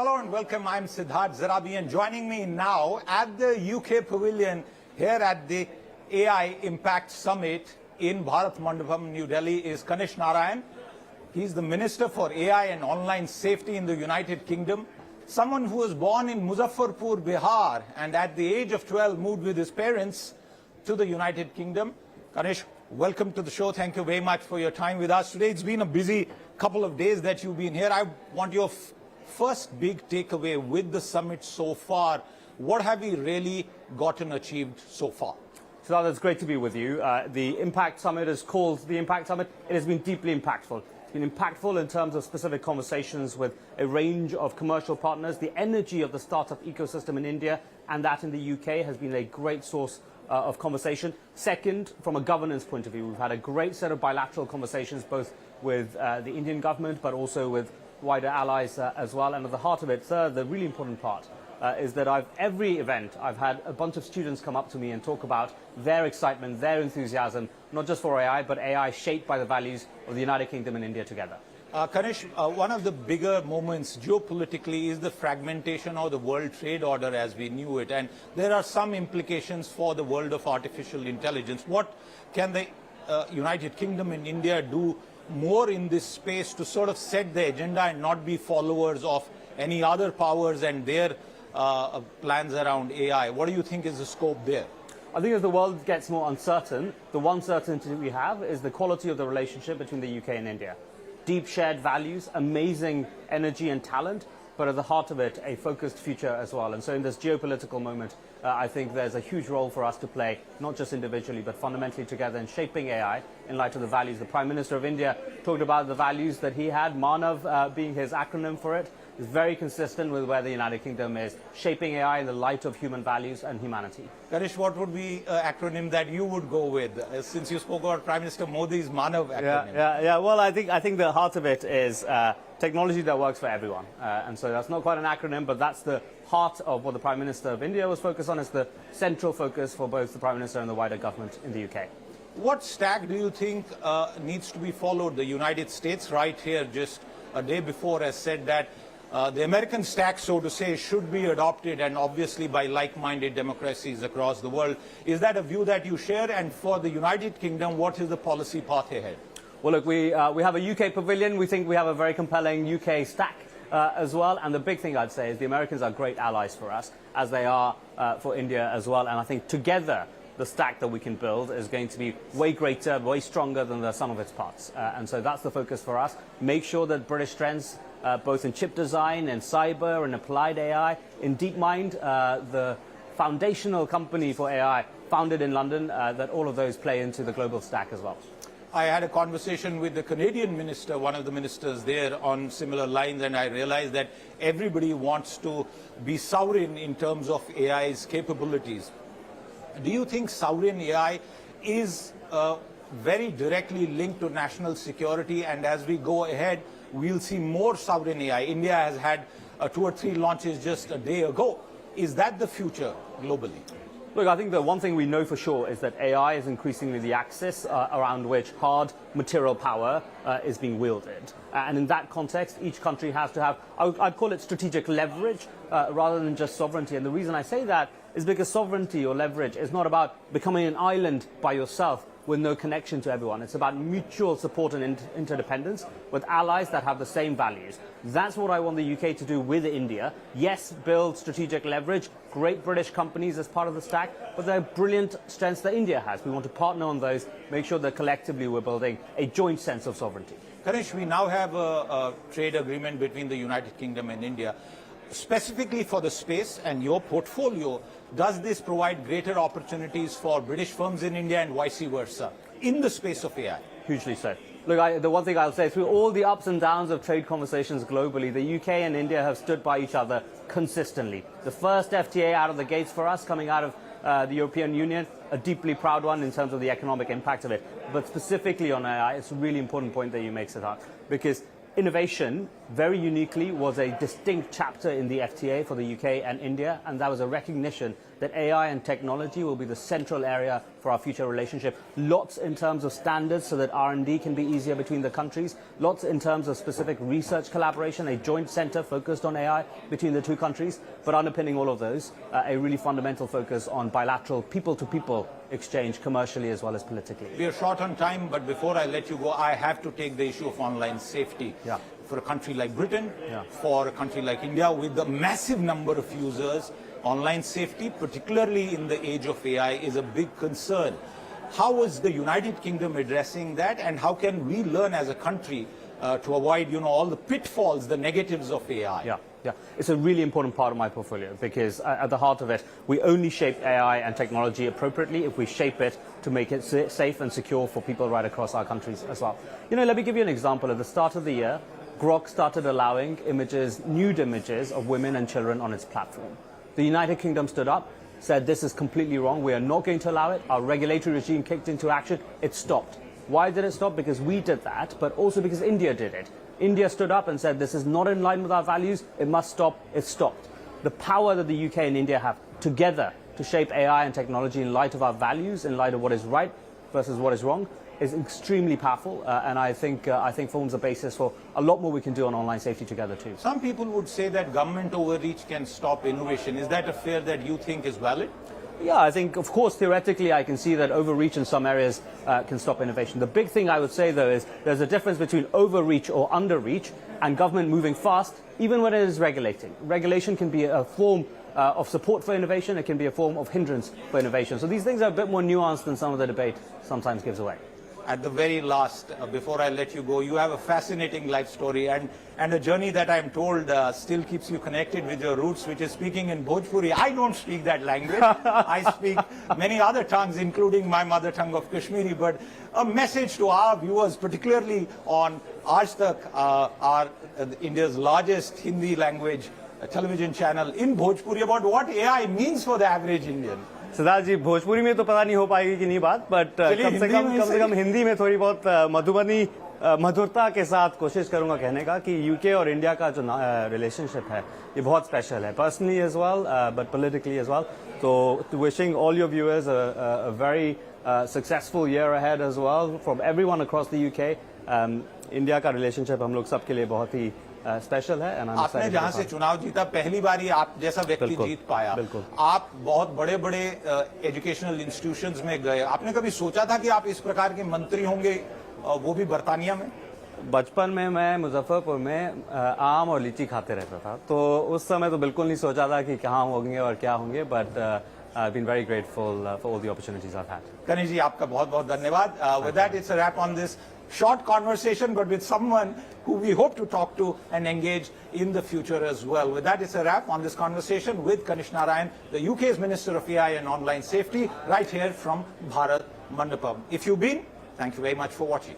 Hello and welcome. I'm Siddharth Zarabi, and joining me now at the UK Pavilion here at the AI Impact Summit in Bharat Mandapam, New Delhi is Kanishka Narayan. He's the Minister for AI and Online Safety in the United Kingdom. Someone who was born in Muzaffarpur, Bihar, and at the age of 12 moved with his parents to the United Kingdom. Kanish, welcome to the show. Thank you very much for your time with us today. It's been a busy couple of days that you've been here. I want your first big takeaway with the summit so far. What have we really gotten achieved so far? Siddharth, it's great to be with you. The Impact Summit is called the Impact Summit. It has been deeply impactful. It's been impactful in terms of specific conversations with a range of commercial partners. The energy of the startup ecosystem in India and that in the UK has been a great source of conversation. Second, from a governance point of view, we've had a great set of bilateral conversations, both with the Indian government, but also with wider allies as well. And at the heart of it, third, the really important part is that every event, I've had a bunch of students come up to me and talk about their excitement, their enthusiasm, not just for AI, but AI shaped by the values of the United Kingdom and India together. Kanish, one of the bigger moments geopolitically is the fragmentation of the world trade order as we knew it. And there are some implications for the world of artificial intelligence. What can the United Kingdom and India do more in this space to sort of set the agenda and not be followers of any other powers and their plans around AI? What do you think is the scope there? I think as the world gets more uncertain, the one certainty we have is the quality of the relationship between the UK and India. Deep shared values, amazing energy and talent, but at the heart of it, a focused future as well. And so in this geopolitical moment, I think there's a huge role for us to play, not just individually, but fundamentally together in shaping AI in light of the values. The Prime Minister of India talked about the values that he had, Manav being his acronym for it. Is very consistent with where the United Kingdom is, shaping AI in the light of human values and humanity. Kanish, what would be an acronym that you would go with, since you spoke about Prime Minister Modi's Manav acronym? Yeah. Well, I think the heart of it is technology that works for everyone. And so that's not quite an acronym, but that's the heart of what the Prime Minister of India was focused on. It's the central focus for both the Prime Minister and the wider government in the UK. What stack do you think needs to be followed? The United States right here just a day before has said that the American stack, so to say, should be adopted, and obviously by like-minded democracies across the world. Is that a view that you share? And for the United Kingdom, what is the policy path ahead? Well, look, we have a UK pavilion. We think we have a very compelling UK stack as well. And the big thing I'd say is the Americans are great allies for us, as they are for India as well. And I think together, the stack that we can build is going to be way greater, way stronger than the sum of its parts. And so that's the focus for us. Make sure that British strengths, both in chip design and cyber and applied AI, in DeepMind, the foundational company for AI founded in London, that all of those play into the global stack as well. I had a conversation with the Canadian minister, one of the ministers there, on similar lines, and I realized that everybody wants to be sovereign in terms of AI's capabilities. Do you think sovereign AI is very directly linked to national security, and as we go ahead, we'll see more sovereign AI? India has had 2 or 3 launches just a day ago. Is that the future globally? Look, I think the one thing we know for sure is that AI is increasingly the axis around which hard material power is being wielded. And in that context, each country has to have, I'd call it strategic leverage rather than just sovereignty. And the reason I say that is because sovereignty or leverage is not about becoming an island by yourself with no connection to everyone. It's about mutual support and interdependence with allies that have the same values. That's what I want the UK to do with India. Yes, build strategic leverage, great British companies as part of the stack, but there are brilliant strengths that India has. We want to partner on those, make sure that collectively we're building a joint sense of sovereignty. Kanish, we now have a trade agreement between the United Kingdom and India. Specifically for the space and your portfolio, does this provide greater opportunities for British firms in India and vice versa in the space of AI? Hugely so. Look, the one thing I'll say, through all the ups and downs of trade conversations globally, the UK and India have stood by each other consistently. The first FTA out of the gates for us, coming out of the European Union, a deeply proud one in terms of the economic impact of it. But specifically on AI, it's a really important point that you make, Siddharth, because innovation, very uniquely, was a distinct chapter in the FTA for the UK and India, and that was a recognition that AI and technology will be the central area for our future relationship. Lots in terms of standards so that R&D can be easier between the countries. Lots in terms of specific research collaboration, a joint center focused on AI between the two countries. But underpinning all of those, a really fundamental focus on bilateral people-to-people exchange commercially as well as politically. We are short on time, but before I let you go, I have to take the issue of online safety. Yeah. For a country like Britain, Yeah. for a country like India, with the massive number of users, online safety, particularly in the age of AI, is a big concern. How is the United Kingdom addressing that, and how can we learn as a country to avoid, all the pitfalls, the negatives of AI? Yeah, it's a really important part of my portfolio because at the heart of it, we only shape AI and technology appropriately if we shape it to make it safe and secure for people right across our countries as well. Let me give you an example. At the start of the year, Grok started allowing nude images of women and children on its platform. The United Kingdom stood up, said this is completely wrong, we are not going to allow it. Our regulatory regime kicked into action, it stopped. Why did it stop? Because we did that, but also because India did it. India stood up and said this is not in line with our values, it must stop, it stopped. The power that the UK and India have together to shape AI and technology in light of our values, in light of what is right versus what is wrong, is extremely powerful, and I think forms the basis for a lot more we can do on online safety together too. Some people would say that government overreach can stop innovation. Is that a fear that you think is valid? Yeah, I think, of course, theoretically, I can see that overreach in some areas can stop innovation. The big thing I would say, though, is there's a difference between overreach or underreach and government moving fast, even when it is regulating. Regulation can be a form of support for innovation. It can be a form of hindrance for innovation. So these things are a bit more nuanced than some of the debate sometimes gives away. At the very last, before I let you go, you have a fascinating life story and a journey that I'm told still keeps you connected with your roots, which is speaking in Bhojpuri. I don't speak that language. I speak many other tongues, including my mother tongue of Kashmiri. But a message to our viewers, particularly on Aaj Tak, India's largest Hindi language television channel in Bhojpuri, about what AI means for the average Indian. Siddharth जी, भोजपुरी में तो पता नहीं हो पाएगी कि नहीं बात, but कम से कम हिंदी में थोड़ी बहुत मधुबनी मधुरता के साथ कोशिश करूंगा कहने का कि यूके और इंडिया का जो रिलेशनशिप है ये बहुत स्पेशल है, personally as well but politically as well. तो wishing all your viewers a very successful year ahead as well from everyone across the UK. India का रिलेशनशिप हम लोग सबके लिए बहुत ही स्पेशल है. आपने जहां से चुनाव जीता, पहली बार ही आप जैसा व्यक्ति जीत पाया. आप बहुत बड़े बड़े एजुकेशनल इंस्टीट्यूशंस में गए. आपने कभी सोचा था कि आप इस प्रकार के मंत्री होंगे, वो भी बर्तानिया में? बचपन में मैं मुजफ्फरपुर में आम और लीची खाते रहता था, तो उस समय तो बिल्कुल नहीं सोचा था कि कहाँ होंगे और क्या होंगे, but I've been very grateful for all the opportunities I've had. Kanish ji, आपका बहुत बहुत धन्यवाद. With that, it's a wrap on this short conversation, but with someone who we hope to talk to and engage in the future as well. With that, it's a wrap on this conversation with Kanishka Narayan, the UK's Minister of AI and Online Safety, right here from Bharat Mandapam. If you've been, thank you very much for watching.